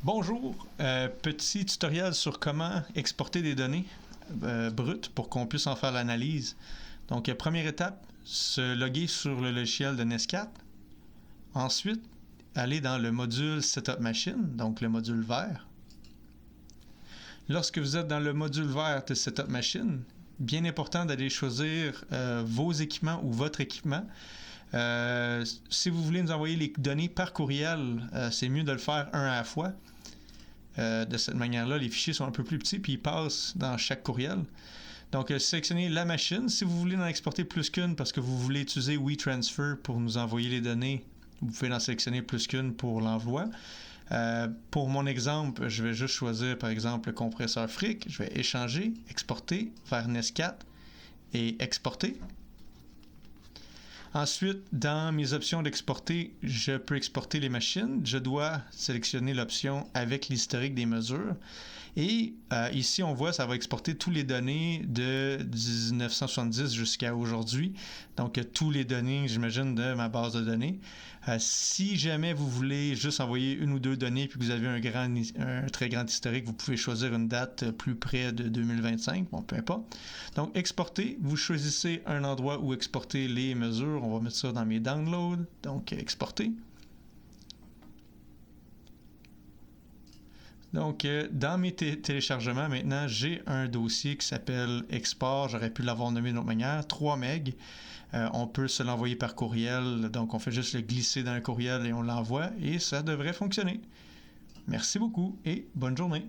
Bonjour, petit tutoriel sur comment exporter des données brutes pour qu'on puisse en faire l'analyse. Donc, première étape, se loguer sur le logiciel de NES4. Ensuite, aller dans le module Setup Machine, donc le module vert. Lorsque vous êtes dans le module vert de Setup Machine, bien important d'aller choisir vos équipements ou votre équipement. Si vous voulez nous envoyer les données par courriel, c'est mieux de le faire un à la fois. De cette manière-là, les fichiers sont un peu plus petits puis ils passent dans chaque courriel. Donc, sélectionnez la machine. Si vous voulez en exporter plus qu'une parce que vous voulez utiliser WeTransfer pour nous envoyer les données, vous pouvez en sélectionner plus qu'une pour l'envoi. Pour mon exemple, je vais juste choisir par exemple le compresseur Fric. Je vais échanger, exporter vers NES4 et exporter. Ensuite, dans mes options d'exporter, je peux exporter les machines. Je dois sélectionner l'option avec l'historique des mesures. Et ici, on voit, ça va exporter toutes les données de 1970 jusqu'à aujourd'hui. Donc, tous les données, j'imagine, de ma base de données. Si jamais vous voulez juste envoyer une ou deux données puis que vous avez un très grand historique, vous pouvez choisir une date plus près de 2025. Bon, peu importe. Donc, exporter, vous choisissez un endroit où exporter les mesures. On va mettre ça dans mes downloads. Donc, exporter. Donc, dans mes téléchargements, maintenant, j'ai un dossier qui s'appelle Export. J'aurais pu l'avoir nommé d'une autre manière. 3 MB. On peut se l'envoyer par courriel. Donc, on fait juste le glisser dans un courriel et on l'envoie. Et ça devrait fonctionner. Merci beaucoup et bonne journée.